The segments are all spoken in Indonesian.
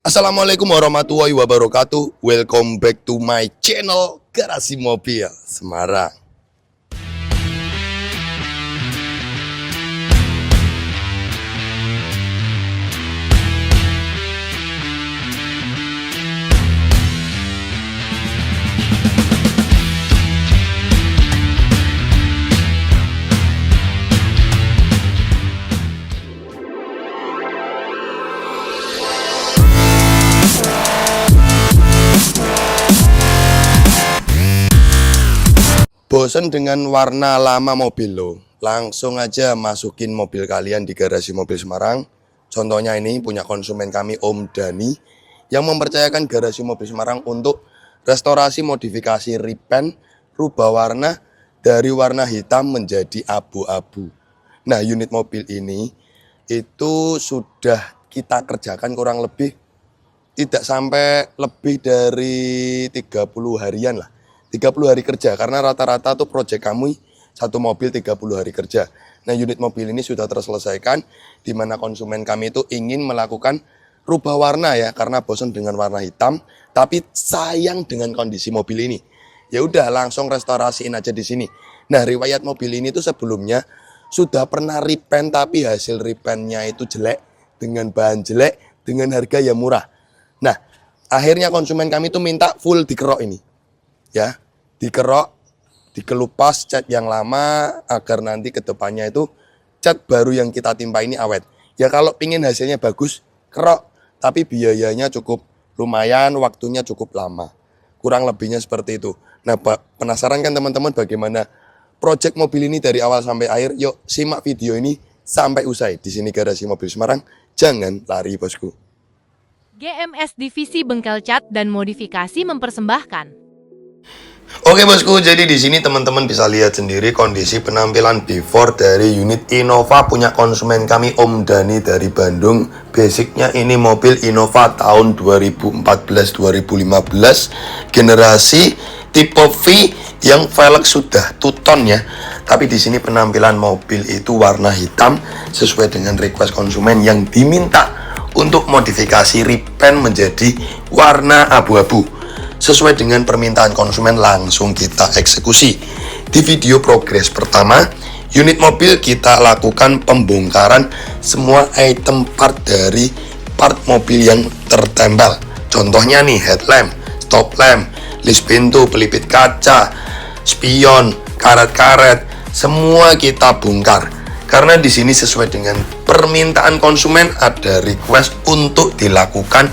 Assalamualaikum warahmatullahi wabarakatuh. Welcome back to my channel Garasi Mobil Semarang. Bosen dengan warna lama mobil lo? Langsung aja masukin mobil kalian di Garasi Mobil Semarang. Contohnya ini punya konsumen kami Om Dani yang mempercayakan Garasi Mobil Semarang untuk restorasi, modifikasi, repaint, rubah warna dari warna hitam menjadi abu-abu. Nah, unit mobil ini itu sudah kita kerjakan kurang lebih tidak sampai lebih dari 30 harian lah. 30 hari kerja, karena rata-rata tuh proyek kami satu mobil 30 hari kerja. Nah, unit mobil ini sudah terselesaikan, di mana konsumen kami itu ingin melakukan rubah warna ya, karena bosan dengan warna hitam, tapi sayang dengan kondisi mobil ini. Ya udah, langsung restorasiin aja di sini. Nah, riwayat mobil ini tuh sebelumnya sudah pernah repaint, tapi hasil repaintnya itu jelek, dengan bahan jelek, dengan harga yang murah. Nah, akhirnya konsumen kami tuh minta full dikerok ini. Ya, dikerok, dikelupas cat yang lama agar nanti ke depannya itu cat baru yang kita timpa ini awet. Ya kalau pingin hasilnya bagus, kerok, tapi biayanya cukup lumayan, waktunya cukup lama. Kurang lebihnya seperti itu. Nah, penasaran kan teman-teman bagaimana proyek mobil ini dari awal sampai akhir? Yuk simak video ini sampai usai. Di sini Garasi Mobil Semarang, jangan lari bosku. GMS Divisi Bengkel Cat dan Modifikasi mempersembahkan. Oke bosku, jadi di sini teman-teman bisa lihat sendiri kondisi penampilan before dari unit Innova punya konsumen kami Om Dani dari Bandung. Basicnya ini mobil Innova tahun 2014-2015 generasi tipe V yang velg sudah two-tone ya. Tapi di sini penampilan mobil itu warna hitam sesuai dengan request konsumen yang diminta untuk modifikasi repaint menjadi warna abu-abu. Sesuai dengan permintaan konsumen langsung kita eksekusi. Di video progres pertama, unit mobil kita lakukan pembongkaran semua item part dari part mobil yang tertempel. Contohnya nih headlamp, stop lamp, lis pintu, pelipit kaca, spion, karet-karet, semua kita bongkar. Karena di sini sesuai dengan permintaan konsumen ada request untuk dilakukan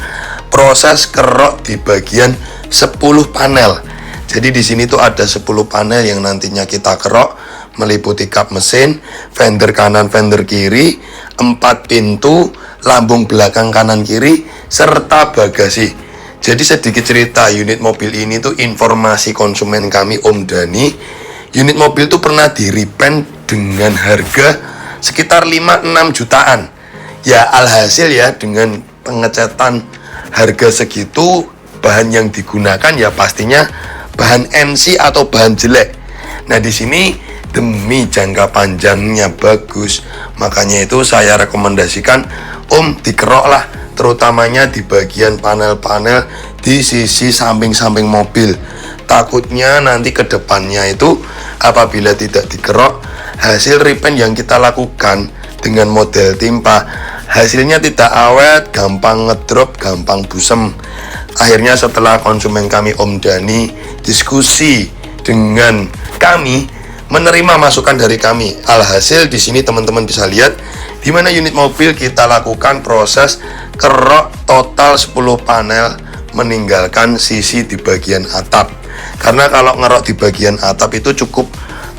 proses kerok di bagian 10 panel. Jadi di sini tuh ada 10 panel yang nantinya kita kerok, meliputi kap mesin, fender kanan, fender kiri, 4 pintu, lambung belakang kanan kiri, serta bagasi. Jadi sedikit cerita unit mobil ini tuh informasi konsumen kami Om Dani. Unit mobil tuh pernah di repaint dengan harga sekitar 5-6 jutaan. Ya alhasil ya dengan pengecatan harga segitu, bahan yang digunakan ya pastinya bahan NC atau bahan jelek. Nah di sini demi jangka panjangnya bagus, makanya itu saya rekomendasikan Om dikerok lah, terutamanya di bagian panel-panel di sisi samping-samping mobil. Takutnya nanti ke depannya itu apabila tidak dikerok, hasil repaint yang kita lakukan dengan model timpa hasilnya tidak awet, gampang ngedrop, gampang busem. Akhirnya setelah konsumen kami Om Dani diskusi dengan kami, menerima masukan dari kami. Alhasil di sini teman-teman bisa lihat di mana unit mobil kita lakukan proses kerok total 10 panel meninggalkan sisi di bagian atap. Karena kalau ngerok di bagian atap itu cukup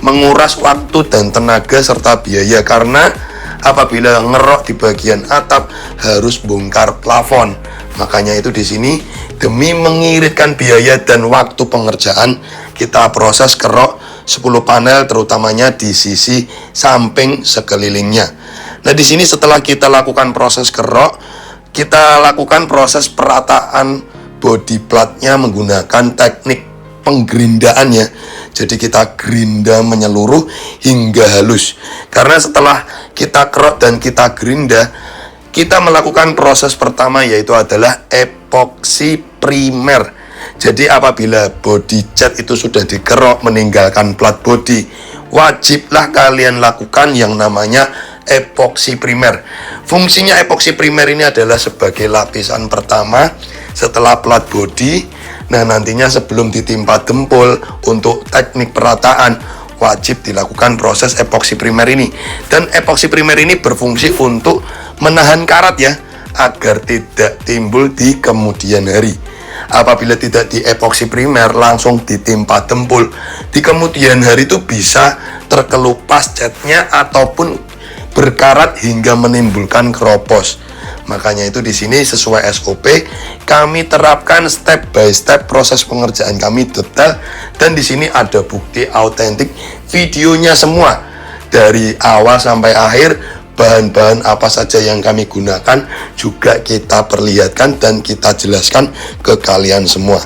menguras waktu dan tenaga serta biaya, karena apabila ngerok di bagian atap harus bongkar plafon. Makanya itu di sini demi mengiritkan biaya dan waktu pengerjaan, kita proses kerok 10 panel terutamanya di sisi samping sekelilingnya. Nah, di sini setelah kita lakukan proses kerok, kita lakukan proses perataan body platnya menggunakan teknik penggerindaan ya. Jadi kita gerinda menyeluruh hingga halus. Karena setelah kita kerok dan kita gerinda, kita melakukan proses pertama, yaitu adalah epoksi primer. Jadi apabila body cat itu sudah dikerok meninggalkan plat body, wajiblah kalian lakukan yang namanya epoksi primer. Fungsinya epoksi primer ini adalah sebagai lapisan pertama setelah plat body. Nah, nantinya sebelum ditimpa dempul untuk teknik perataan, wajib dilakukan proses epoksi primer ini. Dan epoksi primer ini berfungsi untuk menahan karat ya, agar tidak timbul di kemudian hari. Apabila tidak di epoksi primer langsung ditimpa dempul, di kemudian hari itu bisa terkelupas catnya ataupun berkarat hingga menimbulkan keropos. Makanya itu di sini sesuai SOP kami terapkan step by step proses pengerjaan kami detail, dan di sini ada bukti autentik videonya semua dari awal sampai akhir. Bahan-bahan apa saja yang kami gunakan juga kita perlihatkan dan kita jelaskan ke kalian semua.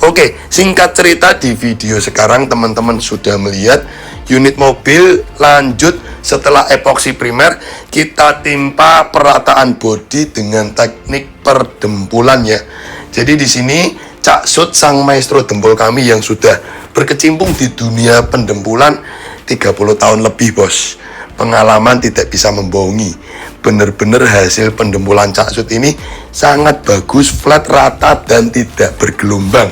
Oke, singkat cerita, di video sekarang teman-teman sudah melihat unit mobil lanjut setelah epoksi primer, kita timpa perataan bodi dengan teknik perdempulan ya. Jadi di sini Cak Sud, sang maestro dempul kami yang sudah berkecimpung di dunia pendempulan 30 tahun lebih, bos. Pengalaman tidak bisa membohongi. Bener-bener hasil pendempulan Cak Sud ini sangat bagus, flat, rata, dan tidak bergelombang.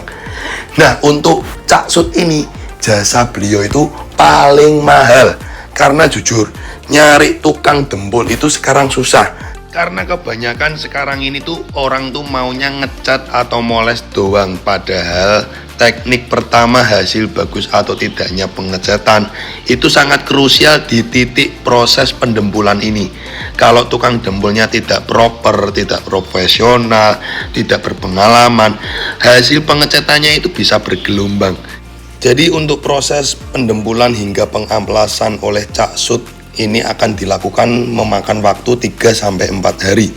Nah, untuk Cak Sud ini jasa beliau itu paling mahal. Karena jujur, nyari tukang dempul itu sekarang susah. Karena kebanyakan sekarang ini tuh orang tuh maunya ngecat atau moles doang. Padahal teknik pertama hasil bagus atau tidaknya pengecatan itu sangat krusial di titik proses pendempulan ini. Kalau tukang dempulnya tidak proper, tidak profesional, tidak berpengalaman, hasil pengecatannya itu bisa bergelombang. Jadi untuk proses pendempulan hingga pengamplasan oleh Cak Sud ini akan dilakukan memakan waktu 3-4 hari.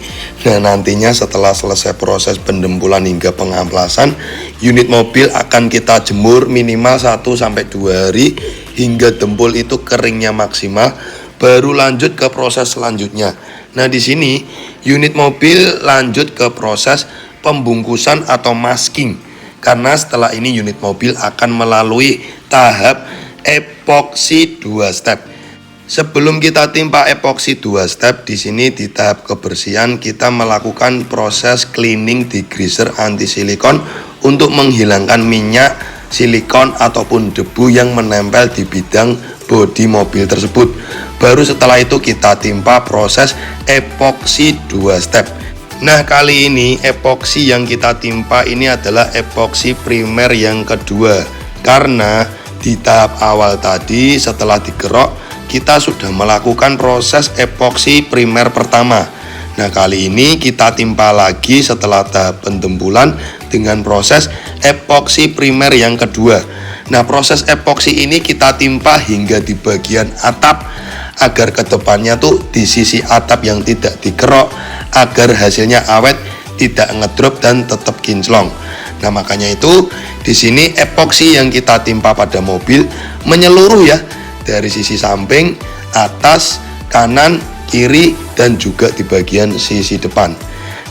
Nah, nantinya setelah selesai proses pendempulan hingga pengamplasan, unit mobil akan kita jemur minimal 1-2 hari hingga dempul itu keringnya maksimal, baru lanjut ke proses selanjutnya. Nah, di sini unit mobil lanjut ke proses pembungkusan atau masking. Karena setelah ini unit mobil akan melalui tahap epoksi 2 step. Sebelum kita timpa epoksi 2 step, di sini di tahap kebersihan kita melakukan proses cleaning degreaser anti silikon untuk menghilangkan minyak, silikon ataupun debu yang menempel di bidang bodi mobil tersebut. Baru setelah itu kita timpa proses epoksi 2 step. Nah, kali ini epoksi yang kita timpa ini adalah epoksi primer yang kedua. Karena di tahap awal tadi setelah dikerok kita sudah melakukan proses epoksi primer pertama. Nah, kali ini kita timpa lagi setelah tahap pendempulan dengan proses epoksi primer yang kedua. Nah, proses epoksi ini kita timpa hingga di bagian atap agar kedepannya tuh di sisi atap yang tidak dikerok agar hasilnya awet, tidak ngedrop dan tetap kinclong. Nah, makanya itu di sini epoksi yang kita timpa pada mobil menyeluruh ya, dari sisi samping, atas, kanan, kiri, dan juga di bagian sisi depan.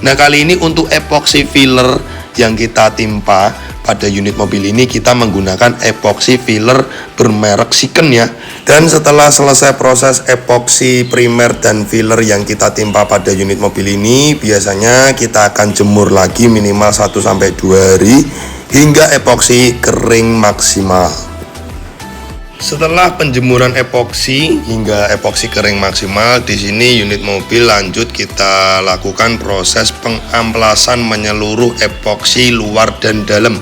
Nah, kali ini untuk epoksi filler yang kita timpa pada unit mobil ini kita menggunakan epoksi filler bermerek Siken ya. Dan setelah selesai proses epoksi primer dan filler yang kita timpa pada unit mobil ini, biasanya kita akan jemur lagi minimal 1-2 hari hingga epoksi kering maksimal. Setelah penjemuran epoksi hingga epoksi kering maksimal, di sini unit mobil lanjut kita lakukan proses pengamplasan menyeluruh epoksi luar dan dalam.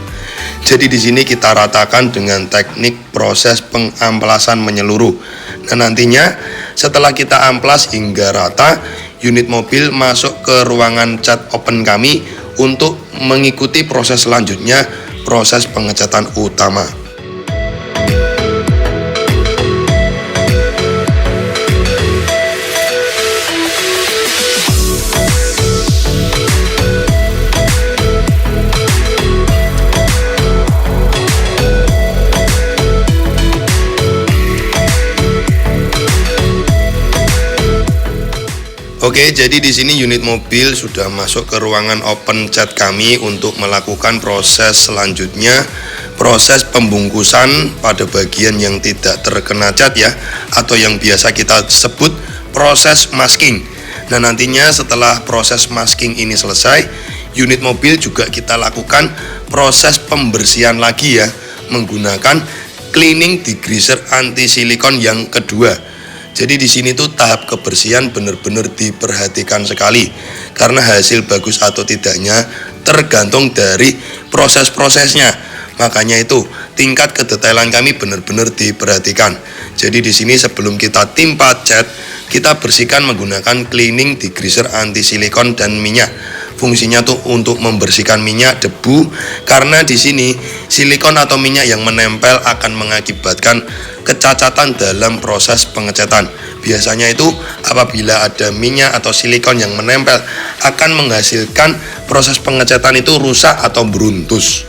Jadi di sini kita ratakan dengan teknik proses pengamplasan menyeluruh. Nah, nantinya setelah kita amplas hingga rata, unit mobil masuk ke ruangan cat open kami untuk mengikuti proses selanjutnya, proses pengecatan utama. Oke, jadi di sini unit mobil sudah masuk ke ruangan open cat kami untuk melakukan proses selanjutnya, proses pembungkusan pada bagian yang tidak terkena cat ya, atau yang biasa kita sebut proses masking. Nah, nantinya setelah proses masking ini selesai, unit mobil juga kita lakukan proses pembersihan lagi ya, menggunakan cleaning degreaser anti silikon yang kedua. Jadi di sini tuh tahap kebersihan benar-benar diperhatikan sekali, karena hasil bagus atau tidaknya tergantung dari proses-prosesnya. Makanya itu tingkat kedetailan kami benar-benar diperhatikan. Jadi di sini sebelum kita timpa cat, kita bersihkan menggunakan cleaning degreaser anti silikon dan minyak. Fungsinya tuh untuk membersihkan minyak, debu, karena di sini silikon atau minyak yang menempel akan mengakibatkan kecacatan dalam proses pengecatan. Biasanya itu apabila ada minyak atau silikon yang menempel akan menghasilkan proses pengecatan itu rusak atau beruntus.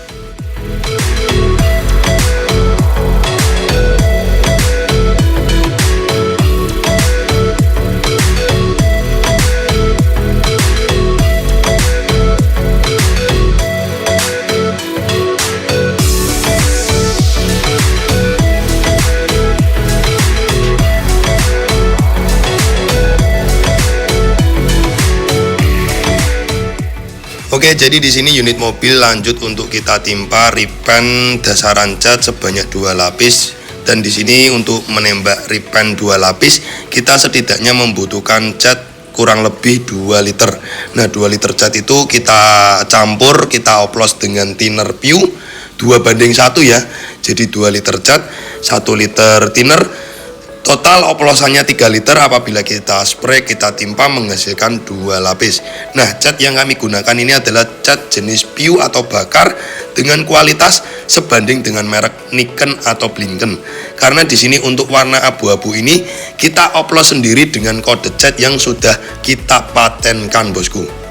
Oke, jadi di sini unit mobil lanjut untuk kita timpa ripen dasaran cat sebanyak 2 lapis, dan di sini untuk menembak ripen 2 lapis kita setidaknya membutuhkan cat kurang lebih 2 liter. Nah, 2 liter cat itu kita campur, kita oplos dengan thinner PU 2:1 ya. Jadi 2 liter cat, 1 liter thinner. Total oplosannya 3 liter. Apabila kita spray, kita timpa menghasilkan 2 lapis. Nah, cat yang kami gunakan ini adalah cat jenis PU atau bakar dengan kualitas sebanding dengan merek Niken atau Blinken. Karena di sini untuk warna abu-abu ini kita oplos sendiri dengan kode cat yang sudah kita patenkan, bosku.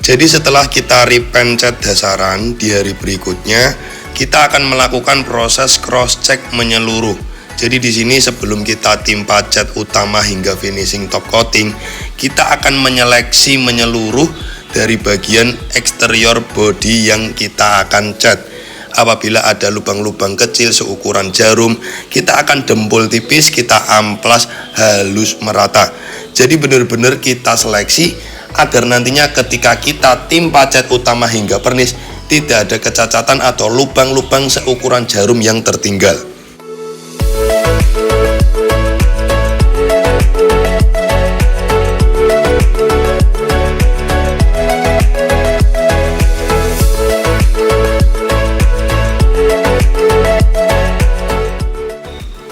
Jadi setelah kita repaint cat dasaran, di hari berikutnya kita akan melakukan proses cross check menyeluruh. Jadi di sini sebelum kita timpa cat utama hingga finishing top coating, kita akan menyeleksi menyeluruh dari bagian eksterior body yang kita akan cat. Apabila ada lubang-lubang kecil seukuran jarum, kita akan dempul tipis, kita amplas halus merata. Jadi benar-benar kita seleksi agar nantinya ketika kita timpa cat utama hingga pernis tidak ada kecacatan atau lubang-lubang seukuran jarum yang tertinggal.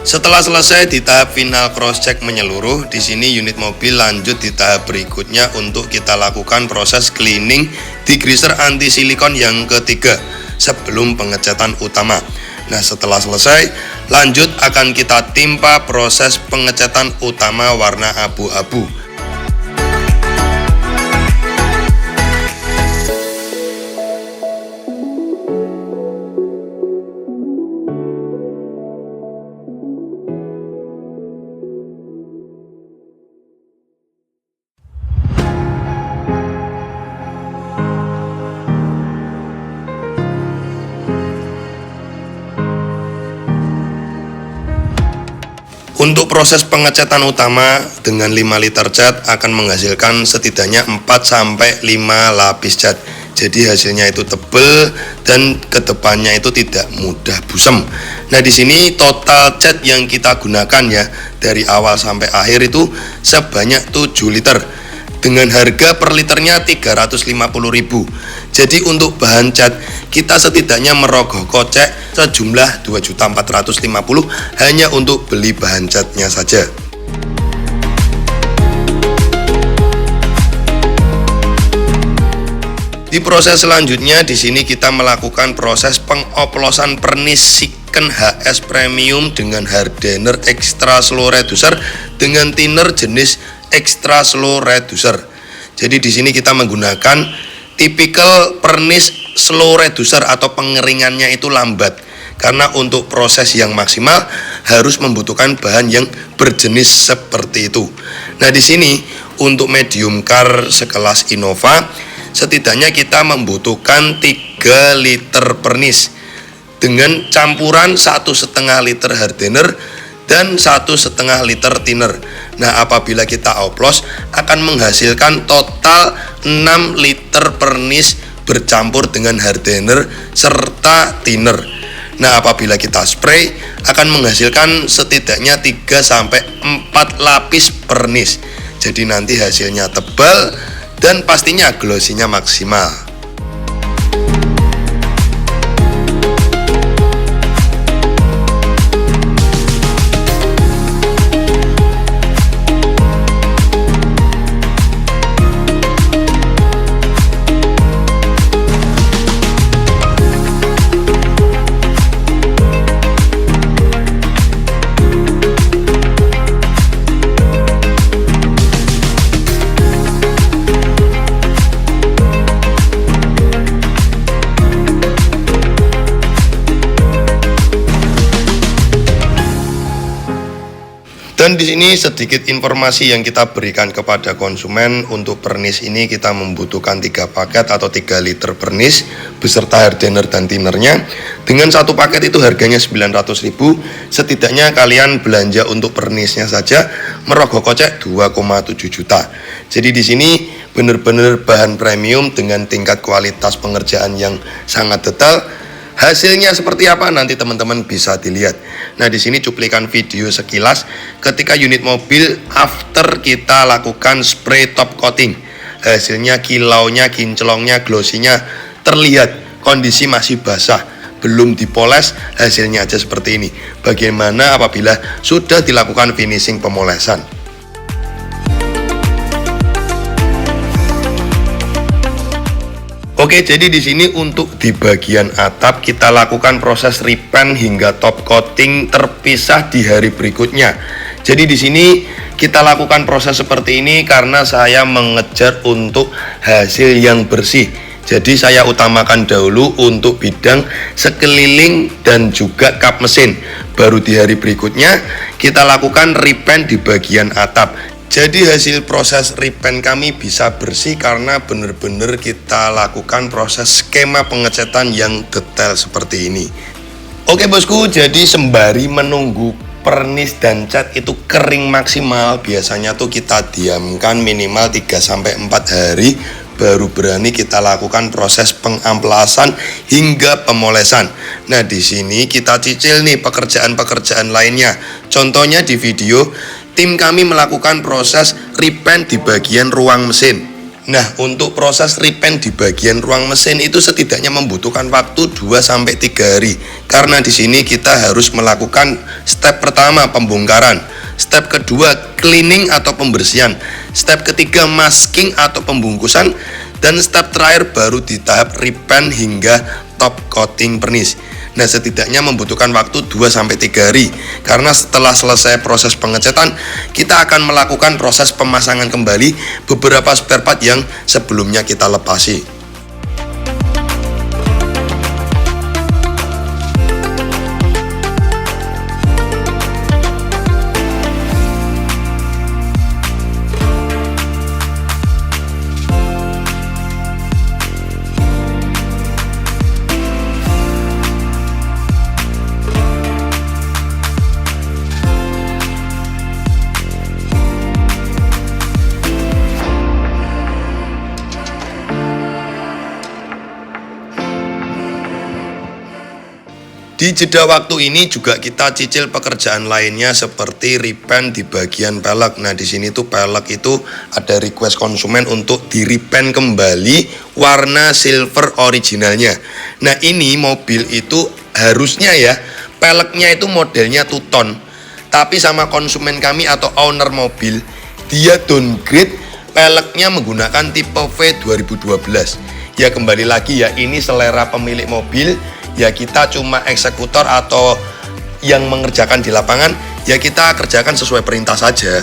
Setelah selesai di tahap final cross check menyeluruh, di sini unit mobil lanjut di tahap berikutnya untuk kita lakukan proses cleaning degreaser anti silikon yang ketiga sebelum pengecatan utama. Nah, setelah selesai, lanjut akan kita timpa proses pengecatan utama warna abu-abu. Untuk proses pengecatan utama dengan 5 liter cat akan menghasilkan setidaknya 4-5 lapis cat. Jadi hasilnya itu tebal dan kedepannya itu tidak mudah busem. Nah, di sini total cat yang kita gunakan ya dari awal sampai akhir itu sebanyak 7 liter. Dengan harga per liternya 350.000. Jadi untuk bahan cat kita setidaknya merogoh kocek sejumlah 2.450.000 hanya untuk beli bahan catnya saja. Di proses selanjutnya di sini kita melakukan proses pengoplosan pernis Siken HS Premium dengan hardener extra slow reducer dengan thinner jenis extra slow reducer. Jadi di sini kita menggunakan typical furnace slow reducer atau pengeringannya itu lambat. Karena untuk proses yang maksimal harus membutuhkan bahan yang berjenis seperti itu. Nah, di sini untuk medium car sekelas Innova setidaknya kita membutuhkan 3 liter furnace dengan campuran 1,5 liter hardener dan 1,5 liter thinner. Nah, apabila kita oplos akan menghasilkan total 6 liter furnace bercampur dengan hardener serta thinner. Nah, apabila kita spray akan menghasilkan setidaknya 3-4 lapis furnace. Jadi nanti hasilnya tebal dan pastinya glossy-nya maksimal. Dan di sini sedikit informasi yang kita berikan kepada konsumen. Untuk furnace ini kita membutuhkan 3 paket atau 3 liter furnace beserta hardener dan thinnernya. Dengan satu paket itu harganya 900.000. Setidaknya kalian belanja untuk furnace-nya saja merogoh kocek 2,7 juta. Jadi di sini benar-benar bahan premium dengan tingkat kualitas pengerjaan yang sangat detail. Hasilnya seperti apa nanti teman-teman bisa dilihat. Nah, di sini cuplikan video sekilas ketika unit mobil after kita lakukan spray top coating. Hasilnya kilaunya, kinclongnya, glossy-nya terlihat kondisi masih basah, belum dipoles, hasilnya aja seperti ini. Bagaimana apabila sudah dilakukan finishing pemolesan? Oke, jadi di sini untuk di bagian atap kita lakukan proses repaint hingga top coating terpisah di hari berikutnya. Jadi di sini kita lakukan proses seperti ini karena saya mengejar untuk hasil yang bersih. Jadi saya utamakan dahulu untuk bidang sekeliling dan juga kap mesin. Baru di hari berikutnya kita lakukan repaint di bagian atap. Jadi hasil proses repaint kami bisa bersih karena benar-benar kita lakukan proses skema pengecatan yang detail seperti ini. Oke bosku, jadi sembari menunggu pernis dan cat itu kering maksimal, biasanya tuh kita diamkan minimal 3-4 hari baru berani kita lakukan proses pengamplasan hingga pemolesan. Nah, di sini kita cicil nih pekerjaan-pekerjaan lainnya. Contohnya di video tim kami melakukan proses repaint di bagian ruang mesin. Nah, untuk proses repaint di bagian ruang mesin itu setidaknya membutuhkan waktu 2-3 hari. Karena di sini kita harus melakukan step pertama pembongkaran, step kedua cleaning atau pembersihan, step ketiga masking atau pembungkusan, dan step terakhir baru di tahap repaint hingga top coating pernis. Nah, setidaknya membutuhkan waktu 2-3 hari. Karena setelah selesai proses pengecatan, kita akan melakukan proses pemasangan kembali beberapa spare part yang sebelumnya kita lepasi. Di jeda waktu ini juga kita cicil pekerjaan lainnya seperti repaint di bagian pelek. Nah, di sini tuh pelek itu ada request konsumen untuk di repaint kembali warna silver originalnya. Nah, ini mobil itu harusnya ya peleknya itu modelnya two-tone. Tapi sama konsumen kami atau owner mobil, dia downgrade peleknya menggunakan tipe V 2012. Ya kembali lagi ya, ini selera pemilik mobil. Ya kita cuma eksekutor atau yang mengerjakan di lapangan, ya kita kerjakan sesuai perintah saja.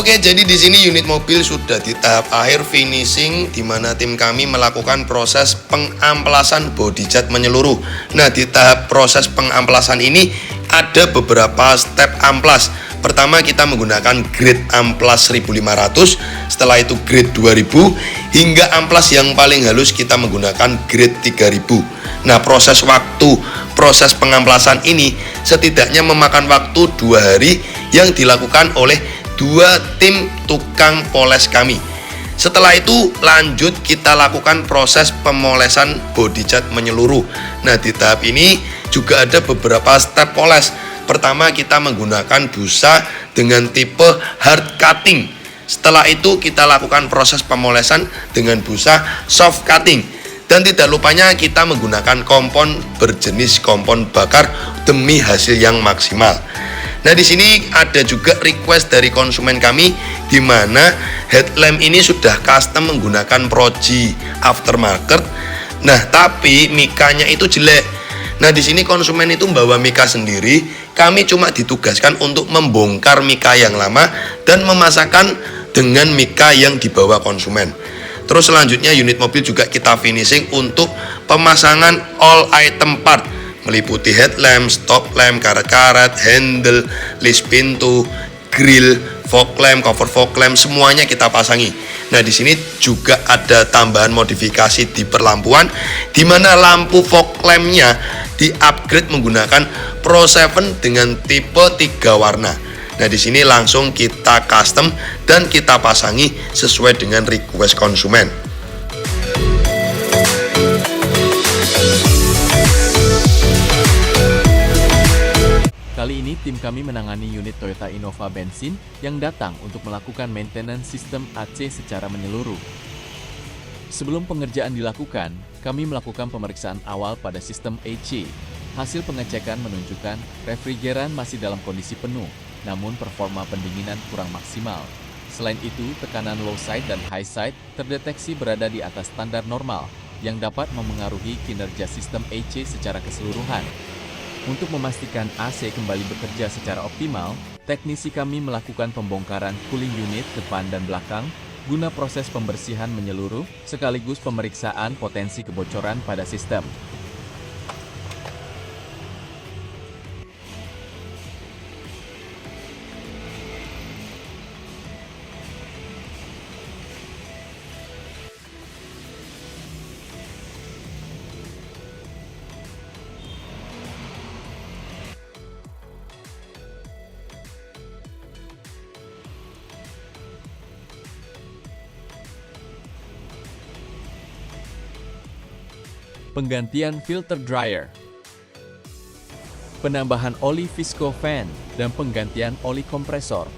Oke, jadi di sini unit mobil sudah di tahap akhir finishing, di mana tim kami melakukan proses pengamplasan body cat menyeluruh. Nah, di tahap proses pengamplasan ini ada beberapa step amplas. Pertama, kita menggunakan grade amplas 1500, setelah itu grade 2000, hingga amplas yang paling halus kita menggunakan grade 3000. Nah, proses pengamplasan ini setidaknya memakan waktu 2 hari yang dilakukan oleh 2 tim tukang poles kami. Setelah itu lanjut kita lakukan proses pemolesan body cat menyeluruh. Nah, di tahap ini juga ada beberapa step poles. Pertama, kita menggunakan busa dengan tipe hard cutting. Setelah itu kita lakukan proses pemolesan dengan busa soft cutting. Dan tidak lupanya kita menggunakan kompon berjenis kompon bakar demi hasil yang maksimal. Nah, di sini ada juga request dari konsumen kami, di mana headlamp ini sudah custom menggunakan Proji aftermarket. Nah, tapi mikanya itu jelek. Nah, di sini konsumen itu membawa mika sendiri. Kami cuma ditugaskan untuk membongkar mika yang lama dan memasangkan dengan mika yang dibawa konsumen. Terus selanjutnya unit mobil juga kita finishing untuk pemasangan all item part, meliputi headlamp, stop lamp, karet-karet, handle, list pintu, grill, fog lamp, cover fog lamp, semuanya kita pasangi. Nah, di sini juga ada tambahan modifikasi di perlampuan, di mana lampu fog lampnya di-upgrade menggunakan Pro 7 dengan tipe 3 warna. Nah, di sini langsung kita custom dan kita pasangi sesuai dengan request konsumen. Kali ini tim kami menangani unit Toyota Innova bensin yang datang untuk melakukan maintenance sistem AC secara menyeluruh. Sebelum pengerjaan dilakukan, kami melakukan pemeriksaan awal pada sistem AC. Hasil pengecekan menunjukkan refrigeran masih dalam kondisi penuh, namun performa pendinginan kurang maksimal. Selain itu, tekanan low side dan high side terdeteksi berada di atas standar normal, yang dapat memengaruhi kinerja sistem AC secara keseluruhan. Untuk memastikan AC kembali bekerja secara optimal, teknisi kami melakukan pembongkaran cooling unit depan dan belakang guna proses pembersihan menyeluruh sekaligus pemeriksaan potensi kebocoran pada sistem. Penggantian filter dryer, penambahan oli visco fan, dan penggantian oli kompresor.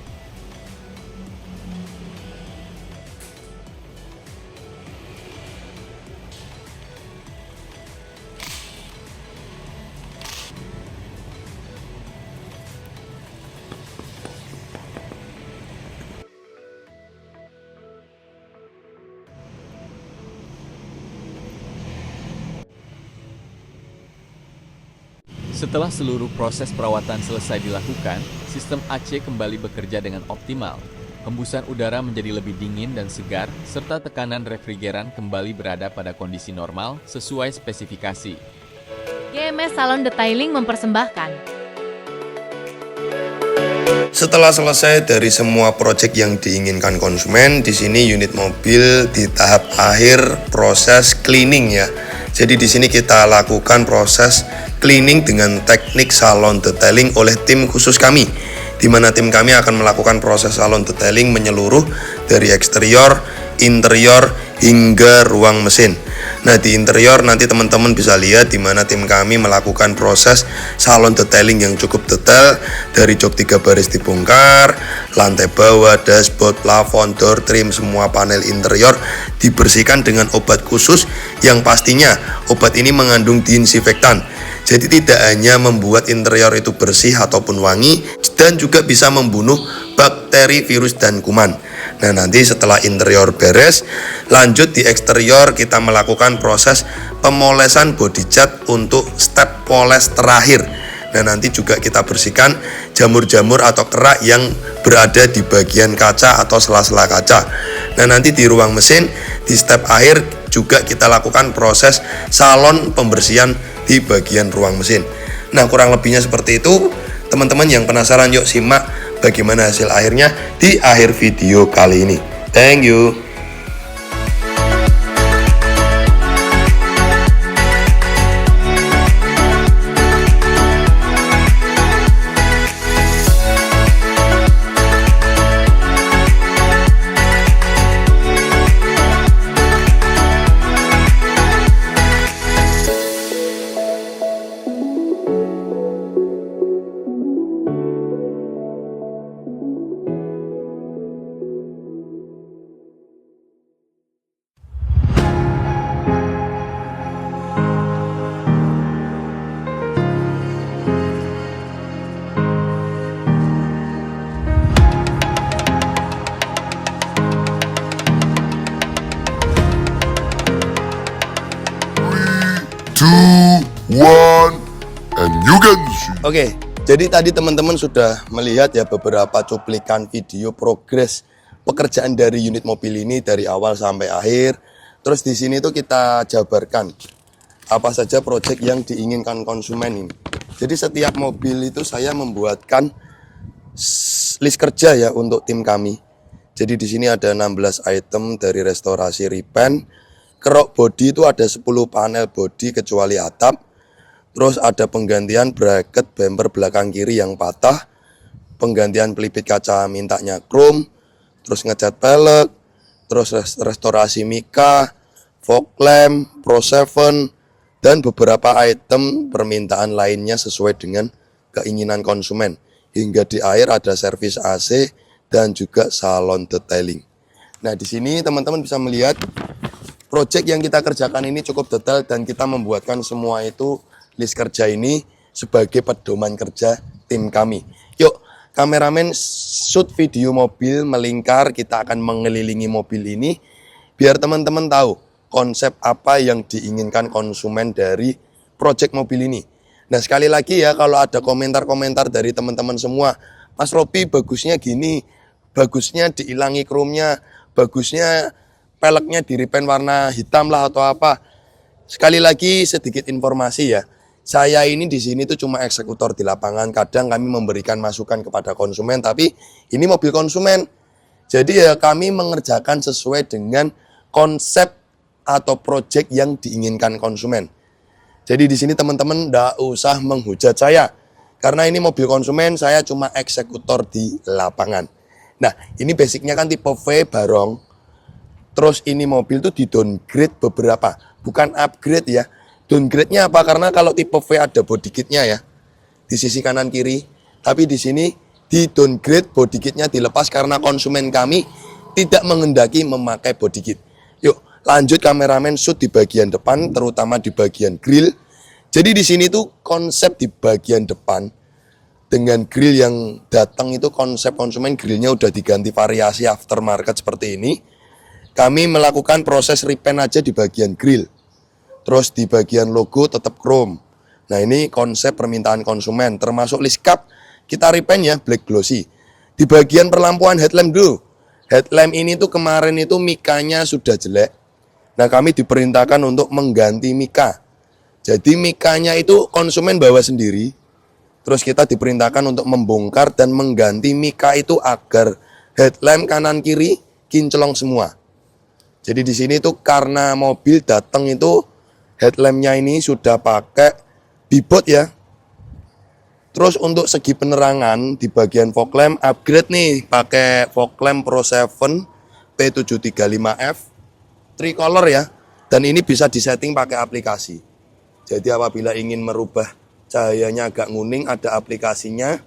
Setelah seluruh proses perawatan selesai dilakukan, sistem AC kembali bekerja dengan optimal. Hembusan udara menjadi lebih dingin dan segar, serta tekanan refrigeran kembali berada pada kondisi normal sesuai spesifikasi. GMS Salon Detailing mempersembahkan. Setelah selesai dari semua proyek yang diinginkan konsumen, di sini unit mobil di tahap akhir proses cleaning ya. Jadi di sini kita lakukan proses cleaning dengan teknik salon detailing oleh tim khusus kami, di mana tim kami akan melakukan proses salon detailing menyeluruh dari eksterior, interior, hingga ruang mesin. Nah, di interior nanti teman-teman bisa lihat di mana tim kami melakukan proses salon detailing yang cukup detail, dari jok 3 baris dibongkar, lantai bawah, dashboard, plafon, door trim, semua panel interior dibersihkan dengan obat khusus yang pastinya obat ini mengandung disinfektan. Jadi tidak hanya membuat interior itu bersih ataupun wangi, dan juga bisa membunuh bakteri, virus, dan kuman. Nah, nanti setelah interior beres, lanjut di eksterior kita melakukan proses pemolesan body cat untuk step poles terakhir. Nah, nanti juga kita bersihkan jamur-jamur atau kerak yang berada di bagian kaca atau sela-sela kaca. Nah, nanti di ruang mesin, di step akhir juga kita lakukan proses salon pembersihan di bagian ruang mesin. Nah, kurang lebihnya seperti itu. Teman-teman yang penasaran, yuk simak bagaimana hasil akhirnya di akhir video kali ini. Thank you. And you can see. Oke, jadi tadi teman-teman sudah melihat ya beberapa cuplikan video progres pekerjaan dari unit mobil ini dari awal sampai akhir. Terus di sini tuh kita jabarkan apa saja proyek yang diinginkan konsumen ini. Jadi setiap mobil itu saya membuatkan list kerja ya untuk tim kami. Jadi di sini ada 16 item dari restorasi repaint. Kerok bodi itu ada 10 panel bodi kecuali atap. Terus ada penggantian bracket bumper belakang kiri yang patah, penggantian pelipis kaca mintanya chrome, terus ngecat pelek, terus restorasi mika, fog lamp, Pro 7, dan beberapa item permintaan lainnya sesuai dengan keinginan konsumen. Hingga di akhir ada servis AC dan juga salon detailing. Nah, di sini teman-teman bisa melihat proyek yang kita kerjakan ini cukup detail dan kita membuatkan semua itu list kerja ini sebagai pedoman kerja tim kami. Yuk, kameramen shoot video mobil melingkar, kita akan mengelilingi mobil ini biar teman-teman tahu konsep apa yang diinginkan konsumen dari proyek mobil ini. Nah, sekali lagi ya, kalau ada komentar-komentar dari teman-teman semua, Mas Robi bagusnya gini, bagusnya diilangi chrome-nya, bagusnya peleknya di repaint warna hitam lah atau apa. Sekali lagi sedikit informasi ya. Saya ini di sini tuh cuma eksekutor di lapangan. Kadang kami memberikan masukan kepada konsumen, tapi ini mobil konsumen. Jadi ya kami mengerjakan sesuai dengan konsep atau proyek yang diinginkan konsumen. Jadi di sini teman-teman nggak usah menghujat saya. Karena ini mobil konsumen, saya cuma eksekutor di lapangan. Nah, ini basicnya kan tipe V barong. Terus ini mobil tuh di downgrade beberapa, bukan upgrade ya. Downgrade-nya apa? Karena kalau tipe V ada body kit-nya ya, di sisi kanan kiri. Tapi di sini di downgrade body kit-nya dilepas karena konsumen kami tidak menghendaki memakai body kit. Yuk, lanjut kameramen shoot di bagian depan, terutama di bagian grill. Jadi di sini tuh konsep di bagian depan dengan grill yang datang itu konsep konsumen grillnya udah diganti variasi aftermarket seperti ini. Kami melakukan proses repaint aja di bagian grill. Terus di bagian logo tetap chrome. Nah, ini konsep permintaan konsumen. Termasuk list cap kita repaint ya black glossy. Di bagian perlampuan headlamp dulu. Headlamp ini tuh kemarin itu mikanya sudah jelek. Nah, kami diperintahkan untuk mengganti mika. Jadi mikanya itu konsumen bawa sendiri. Terus kita diperintahkan untuk membongkar dan mengganti mika itu agar headlamp kanan kiri kinclong semua. Jadi di sini tuh karena mobil datang itu headlampnya ini sudah pakai bibot ya. Terus untuk segi penerangan di bagian fog lamp upgrade nih pakai fog lamp Pro 7 P735F tricolor ya. Dan ini bisa disetting pakai aplikasi. Jadi apabila ingin merubah cahayanya agak nguning ada aplikasinya.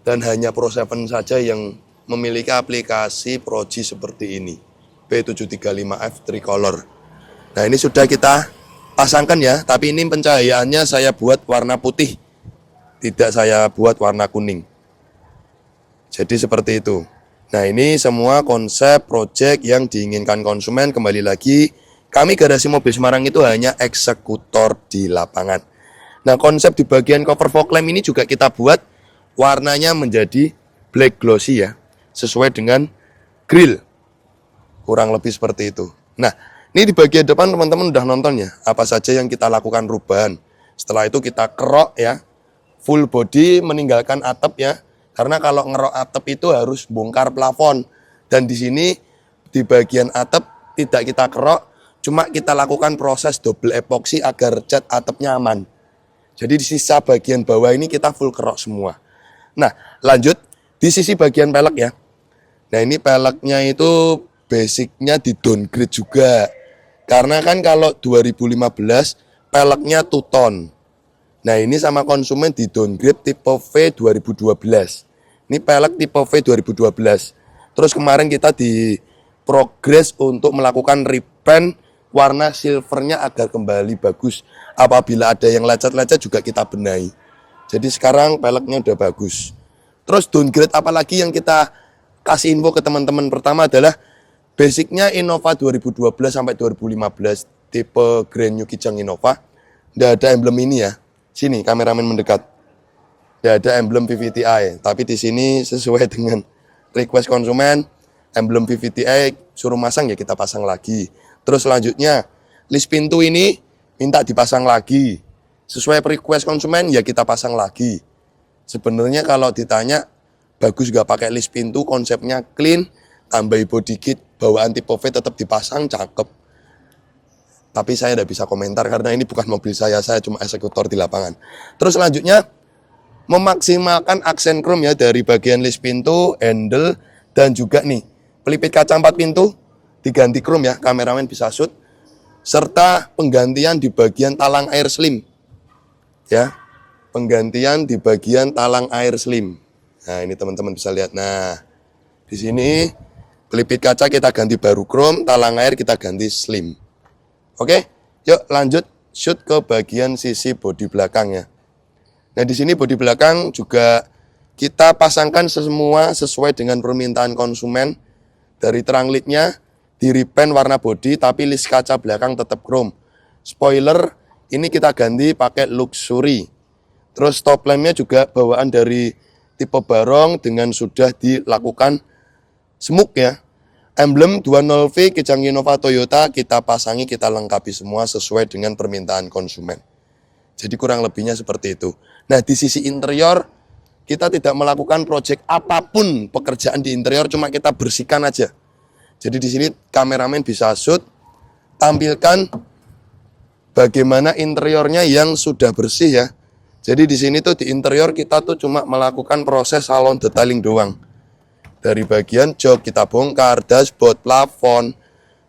Dan hanya Pro 7 saja yang memiliki aplikasi Proji seperti ini. P735F tricolor. Nah, ini sudah kita pasangkan ya, tapi ini pencahayaannya saya buat warna putih. Tidak saya buat warna kuning. Jadi seperti itu. Nah, ini semua konsep project yang diinginkan konsumen. Kembali lagi, kami Garasi Mobil Semarang itu hanya eksekutor di lapangan. Nah, konsep di bagian cover fog lamp ini juga kita buat warnanya menjadi black glossy ya, sesuai dengan grill. Kurang lebih seperti itu. Nah, ini di bagian depan teman-teman udah nonton ya, apa saja yang kita lakukan perubahan. Setelah itu kita kerok ya, full body meninggalkan atap ya. Karena kalau ngerok atap itu harus bongkar plafon. Dan di sini di bagian atap tidak kita kerok, cuma kita lakukan proses double epoxy agar cat atapnya aman. Jadi di sisa bagian bawah ini kita full kerok semua. Nah, lanjut di sisi bagian pelek ya. Nah, ini peleknya itu basicnya di downgrade juga. Karena kan kalau 2015 peleknya 2 ton. Nah, ini sama konsumen di downgrade tipe V 2012. Ini pelek tipe V 2012. Terus kemarin kita di progress untuk melakukan repaint warna silvernya agar kembali bagus. Apabila ada yang lecet-lecet juga kita benahi. Jadi sekarang peleknya udah bagus. Terus downgrade apalagi yang kita kasih info ke teman-teman. Pertama adalah basicnya Innova 2012 sampai 2015 tipe Grand New Kijang Innova. Nggak ada emblem ini ya. Sini kameramen mendekat. Nggak ada emblem VVTi. Tapi di sini sesuai dengan request konsumen, emblem VVTi suruh masang ya kita pasang lagi. Terus selanjutnya list pintu ini minta dipasang lagi. Sesuai request konsumen ya kita pasang lagi. Sebenarnya kalau ditanya bagus gak pakai list pintu, konsepnya clean, tambahi body kit, bawaan tipe V tetap dipasang, cakep. Tapi saya tidak bisa komentar karena ini bukan mobil saya cuma eksekutor di lapangan. Terus selanjutnya memaksimalkan aksen chrome ya dari bagian list pintu, handle, dan juga nih pelipis kaca 4 pintu diganti chrome ya, kameramen bisa shoot. Serta penggantian di bagian talang air slim. Ya, penggantian di bagian talang air slim. Nah, ini teman-teman bisa lihat. Nah, di sini pelipis kaca kita ganti baru chrome, talang air kita ganti slim. Oke, yuk lanjut shoot ke bagian sisi bodi belakang ya. Nah, di sini bodi belakang juga kita pasangkan semua sesuai dengan permintaan konsumen. Dari terang lidnya di repaint warna bodi, tapi list kaca belakang tetap chrome. Spoiler ini kita ganti pakai luxury. Terus stop lampnya juga bawaan dari tipe barong dengan sudah dilakukan smoke ya. Emblem 20V Kijang Innova Toyota kita pasangi, kita lengkapi semua sesuai dengan permintaan konsumen. Jadi kurang lebihnya seperti itu. Nah, di sisi interior kita tidak melakukan project apapun pekerjaan di interior, cuma kita bersihkan aja. Jadi di sini kameramen bisa shoot, tampilkan bagaimana interiornya yang sudah bersih ya. Jadi di sini tuh di interior kita tuh cuma melakukan proses salon detailing doang. Dari bagian jok kita bongkar, dashboard, plafon,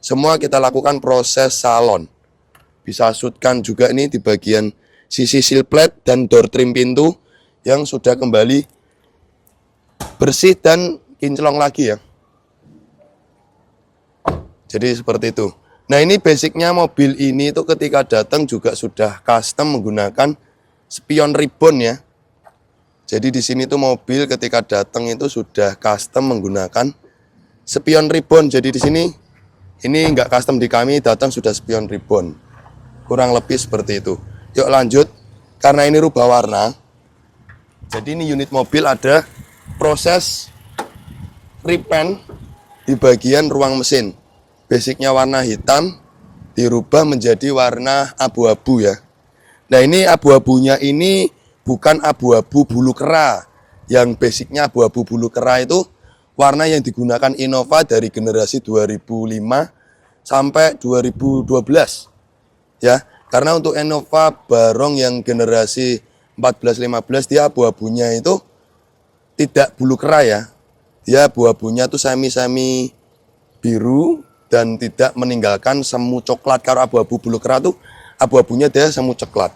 semua kita lakukan proses salon. Bisa shootkan juga ini di bagian sisi seal plate dan door trim pintu yang sudah kembali bersih dan kinclong lagi ya. Jadi seperti itu. Nah, ini basicnya mobil ini tuh ketika datang juga sudah custom menggunakan spion ribbon ya. Jadi di sini tuh mobil ketika datang itu sudah custom menggunakan spion ribbon. Jadi di sini ini nggak custom di kami, datang sudah spion ribbon. Kurang lebih seperti itu. Yuk lanjut. Karena ini rubah warna. Jadi ini unit mobil ada proses repaint di bagian ruang mesin. Basicnya warna hitam dirubah menjadi warna abu-abu ya. Nah, ini abu-abunya ini bukan abu-abu bulu kera. Yang basicnya abu-abu bulu kera itu warna yang digunakan Innova dari generasi 2005 sampai 2012 ya. Karena untuk Innova Barong yang generasi 14-15 dia abu-abunya itu tidak bulu kera ya. Dia abu-abunya tuh semi-semi biru dan tidak meninggalkan semu coklat. Kalau abu-abu bulu kera tuh abu-abunya dia semu coklat.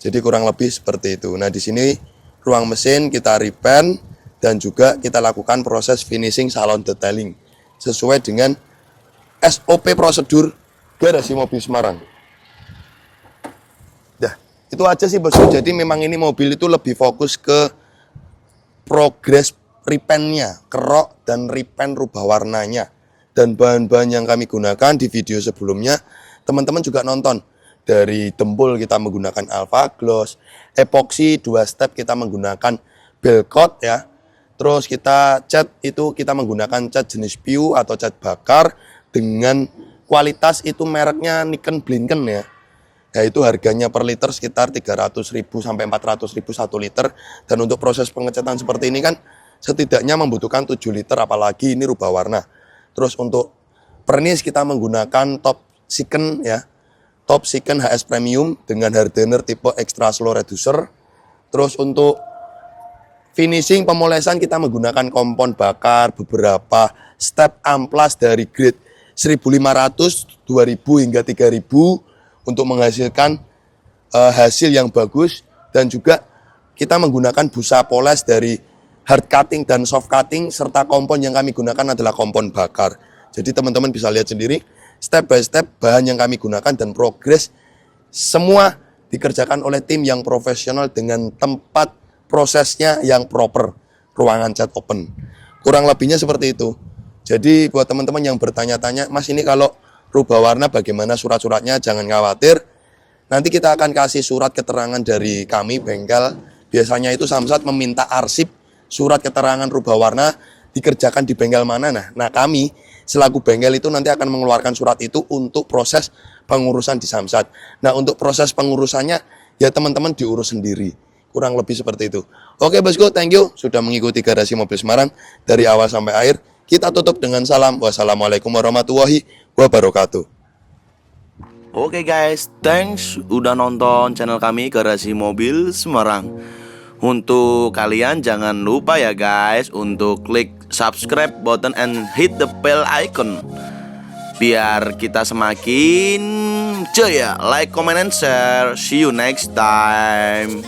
Jadi kurang lebih seperti itu. Nah, di sini ruang mesin kita repaint dan juga kita lakukan proses finishing salon detailing sesuai dengan SOP prosedur garasi mobil Semarang. Dah, itu aja sih bosku. Jadi memang ini mobil itu lebih fokus ke progres repaintnya, kerok dan repaint rubah warnanya. Dan bahan-bahan yang kami gunakan di video sebelumnya, teman-teman juga nonton. Dari dempul kita menggunakan Alpha Gloss, epoxy 2 step kita menggunakan Bell Coat ya. Terus kita cat itu kita menggunakan cat jenis PU atau cat bakar dengan kualitas itu mereknya Niken Blinken ya. Yaitu harganya per liter sekitar 300.000 sampai 400.000 1 liter. Dan untuk proses pengecatan seperti ini kan setidaknya membutuhkan 7 liter, apalagi ini rubah warna. Terus untuk pernis kita menggunakan Top Second ya. Top Second HS Premium dengan hardener tipe Extra Slow Reducer. Terus untuk finishing pemolesan kita menggunakan kompon bakar beberapa step amplas dari grade 1500, 2000 hingga 3000 untuk menghasilkan hasil yang bagus. Dan juga kita menggunakan busa poles dari hard cutting dan soft cutting, serta kompon yang kami gunakan adalah kompon bakar. Jadi teman-teman bisa lihat sendiri step by step bahan yang kami gunakan dan progres semua dikerjakan oleh tim yang profesional dengan tempat prosesnya yang proper, ruangan cat open. Kurang lebihnya seperti itu. Jadi buat teman-teman yang bertanya-tanya, Mas ini kalau rubah warna bagaimana surat-suratnya, jangan khawatir. Nanti kita akan kasih surat keterangan dari kami bengkel. Biasanya itu Samsat meminta arsip surat keterangan rubah warna dikerjakan di bengkel mana. Nah kami selaku bengkel itu nanti akan mengeluarkan surat itu untuk proses pengurusan di Samsat. Nah untuk proses pengurusannya ya teman-teman diurus sendiri. Kurang lebih seperti itu. Oke bosku, thank you sudah mengikuti Garasi Mobil Semarang dari awal sampai akhir. Kita tutup dengan salam. Wassalamualaikum warahmatullahi wabarakatuh. Oke guys, thanks udah nonton channel kami Garasi Mobil Semarang. Untuk kalian jangan lupa ya guys untuk klik subscribe button and hit the bell icon biar kita semakin jaya. Like, comment, and share. See you next time.